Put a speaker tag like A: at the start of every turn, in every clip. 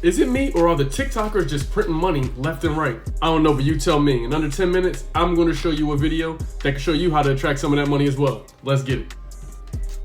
A: Is it me or are the TikTokers just printing money left and right? I don't know, but you tell me. In under 10 minutes, I'm going to show you a video that can show you how to attract some of that money as well. Let's get it.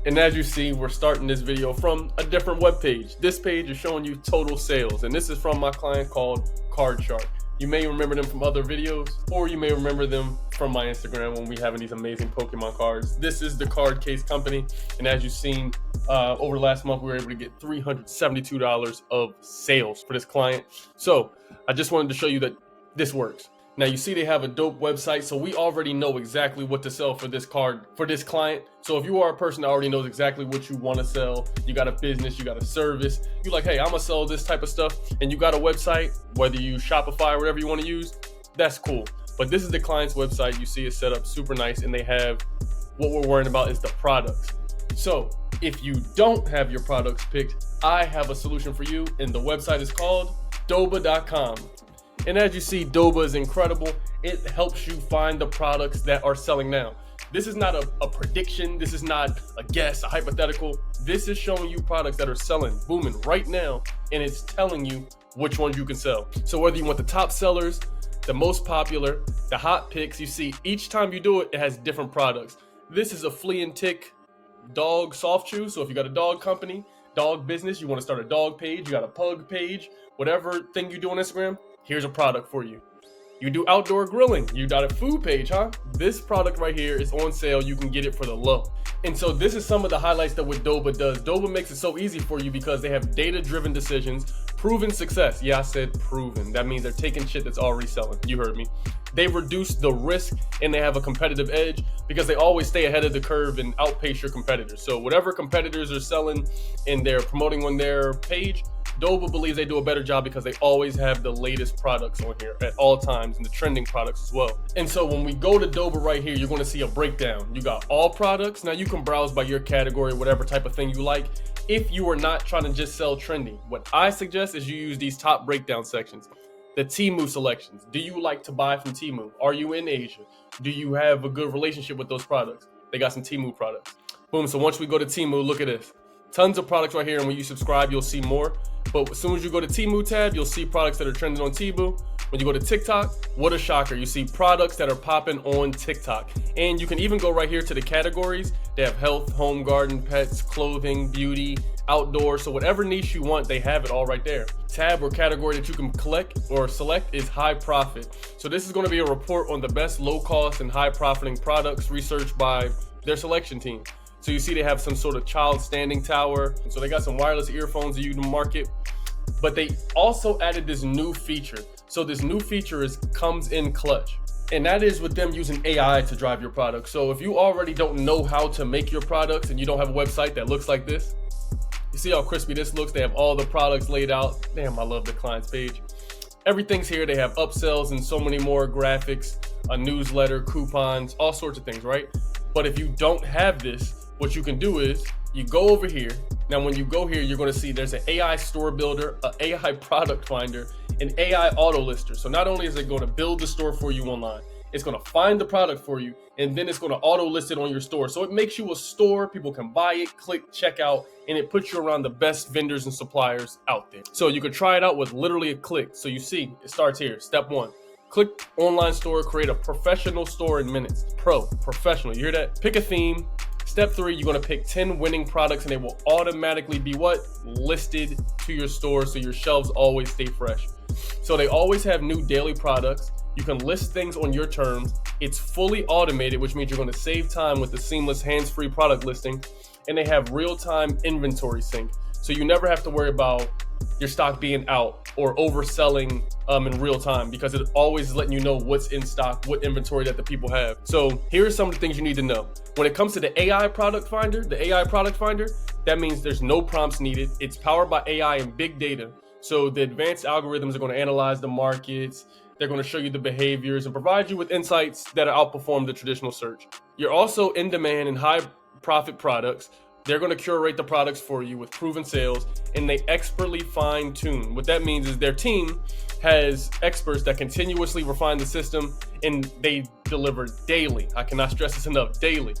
A: And as you see, we're starting this video from a different web page. This page is showing you total sales, and this is from my client called Card Shark. You may remember them from other videos, or you may remember them from my Instagram when we having these amazing Pokemon cards. This is the card case company, and as you've seen, over the last month, we were able to get $372 of sales for this client. So I just wanted to show you that this works. Now you see they have a dope website, so we already know exactly what to sell for this card, for this client. So if you are a person that already knows exactly what you want to sell, you got a business, you got a service, you're like, hey, I'm gonna sell this type of stuff, and you got a website, whether you Shopify or whatever you want to use, that's cool. But this is the client's website. You see it set up super nice, and they have, what we're worrying about is the products. So if you don't have your products picked, I have a solution for you, and the website is called Doba.com. And as you see, Doba is incredible. It helps you find the products that are selling now. This is not a prediction. This is not a guess, a hypothetical. This is showing you products that are selling, booming right now, and it's telling you which ones you can sell. So whether you want the top sellers, the most popular, the hot picks, you see each time you do it, it has different products. This is a flea and tick dog soft chew. So if you got a dog company, dog business, you want to start a dog page, you got a pug page, whatever thing you do on Instagram, here's a product for you. You do outdoor grilling, you got a food page, huh? This product right here is on sale. You can get it for the low. And so this is some of the highlights that what Doba does. Doba makes it so easy for you because they have data-driven decisions, proven success. Yeah, I said proven. That means they're taking shit that's already selling. You heard me. They reduce the risk and they have a competitive edge because they always stay ahead of the curve and outpace your competitors. So whatever competitors are selling and they're promoting on their page, Doba believes they do a better job because they always have the latest products on here at all times and the trending products as well. And so when we go to Doba right here, you're going to see a breakdown. You got all products. Now you can browse by your category, whatever type of thing you like. If you are not trying to just sell trendy, what I suggest is you use these top breakdown sections. The Temu selections. Do you like to buy from Temu? Are you in Asia? Do you have a good relationship with those products? They got some Temu products. Boom. So once we go to Temu, look at this. Tons of products right here, and when you subscribe, you'll see more. But as soon as you go to Temu tab, you'll see products that are trending on Temu. When you go to TikTok, what a shocker. You see products that are popping on TikTok. And you can even go right here to the categories. They have health, home, garden, pets, clothing, beauty, outdoor. So whatever niche you want, they have it all right there. Tab or category that you can collect or select is high profit. So this is going to be a report on the best low cost and high profiting products researched by their selection team. So you see they have some sort of child standing tower. So they got some wireless earphones that you can market, but they also added this new feature. So this new feature comes in clutch, and that is with them using AI to drive your product. So if you already don't know how to make your products and you don't have a website that looks like this, you see how crispy this looks? They have all the products laid out. Damn, I love the client's page. Everything's here. They have upsells and so many more graphics, a newsletter, coupons, all sorts of things, right? But if you don't have this, what you can do is you go over here. Now, when you go here, you're going to see there's an AI store builder, an AI product finder, an AI auto lister. So not only is it going to build the store for you online, it's going to find the product for you, and then it's going to auto list it on your store. So it makes you a store. People can buy it, click checkout, and it puts you around the best vendors and suppliers out there. So you can try it out with literally a click. So you see, it starts here. Step 1. Click online store, create a professional store in minutes. Professional. You hear that? Pick a theme. Step 3, you're going to pick 10 winning products, and they will automatically be listed to your store, so your shelves always stay fresh. So they always have new daily products. You can list things on your terms. It's fully automated, which means you're going to save time with the seamless hands-free product listing, and they have real-time inventory sync. So you never have to worry about your stock being out or overselling in real time, because it always is letting you know what's in stock, what inventory that the people have. So here's some of the things you need to know. When it comes to the AI product finder, that means there's no prompts needed. It's powered by AI and big data. So the advanced algorithms are going to analyze the markets. They're going to show you the behaviors and provide you with insights that outperform the traditional search. You're also in demand in high profit products. They're going to curate the products for you with proven sales, and they expertly fine tune. What that means is their team has experts that continuously refine the system, and they deliver daily. I cannot stress this enough. Daily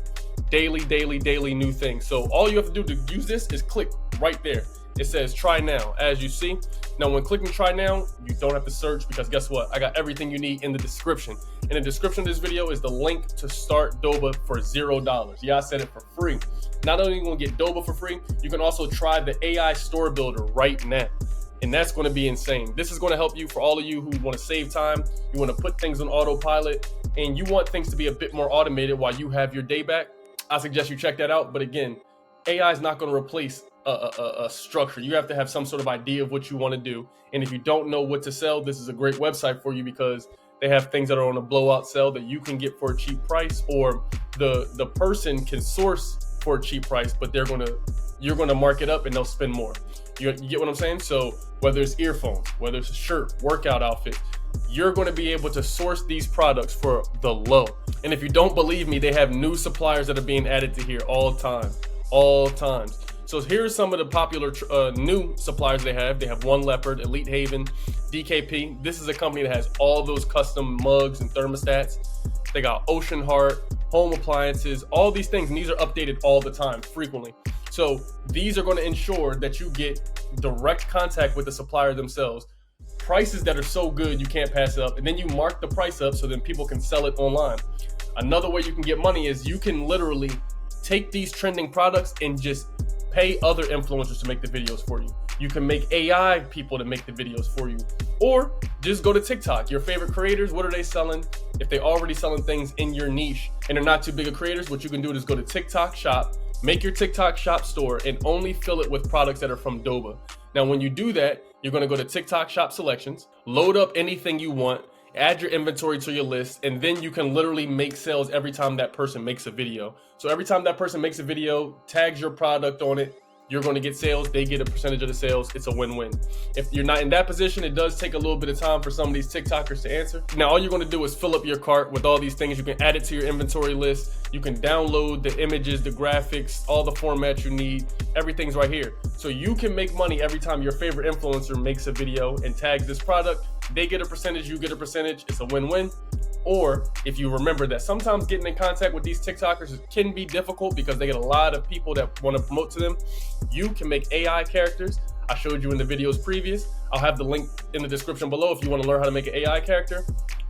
A: new things. So all you have to do to use this is click right there. It says try now, as you see. Now, when clicking try now, you don't have to search because guess what? I got everything you need in the description. In the description of this video is the link to start Doba for $0. Yeah, I said it for free. Not only are you gonna get Doba for free, you can also try the AI store builder right now. And that's gonna be insane. This is gonna help you for all of you who wanna save time, you wanna put things on autopilot, and you want things to be a bit more automated while you have your day back. I suggest you check that out. But again, AI is not gonna replace a structure. You have to have some sort of idea of what you want to do, and if you don't know what to sell, this is a great website for you because they have things that are on a blowout sale that you can get for a cheap price, or the person can source for a cheap price, but you're gonna mark it up and they'll spend more. You get what I'm saying? So whether it's earphones, whether it's a shirt, workout outfit, you're going to be able to source these products for the low. And if you don't believe me, they have new suppliers that are being added to here all times. So here's some of the popular new suppliers they have. They have One Leopard, Elite Haven, DKP. This is a company that has all those custom mugs and thermostats. They got Ocean Heart, home appliances, all these things, and these are updated all the time, frequently. So these are going to ensure that you get direct contact with the supplier themselves. Prices that are so good you can't pass up, and then you mark the price up so then people can sell it online. Another way you can get money is you can literally take these trending products and just pay other influencers to make the videos for you. You can make AI people to make the videos for you, or just go to TikTok. Your favorite creators, what are they selling? If they're already selling things in your niche and they're not too big of creators, what you can do is go to TikTok shop, make your TikTok shop store, and only fill it with products that are from Doba. Now, when you do that, you're going to go to TikTok shop selections, load up anything you want, add your inventory to your list, and then you can literally make sales every time that person makes a video. So every time that person makes a video, tags your product on it, you're going to get sales. They get a percentage of the sales. It's a win-win. If you're not in that position, it does take a little bit of time for some of these TikTokers to answer. Now, all you're going to do is fill up your cart with all these things. You can add it to your inventory list. You can download the images, the graphics, all the formats you need. Everything's right here. So you can make money every time your favorite influencer makes a video and tags this product. They get a percentage, you get a percentage. It's a win-win. Or if you remember that sometimes getting in contact with these TikTokers can be difficult because they get a lot of people that want to promote to them, you can make AI characters. I showed you in the videos previous. I'll have the link in the description below if you want to learn how to make an AI character.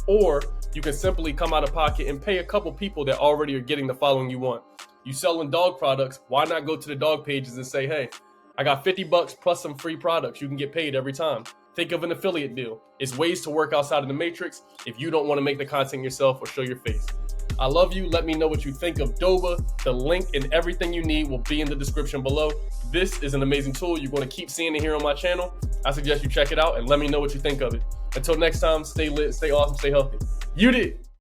A: Or you can simply come out of pocket and pay a couple people that already are getting the following you want. You selling dog products, why not go to the dog pages and say, hey, I got $50 plus some free products. You can get paid every time. Think of an affiliate deal. It's ways to work outside of the matrix if you don't want to make the content yourself or show your face. I love you. Let me know what you think of Doba. The link and everything you need will be in the description below. This is an amazing tool. You're going to keep seeing it here on my channel. I suggest you check it out and let me know what you think of it. Until next time, stay lit, stay awesome, stay healthy. You did.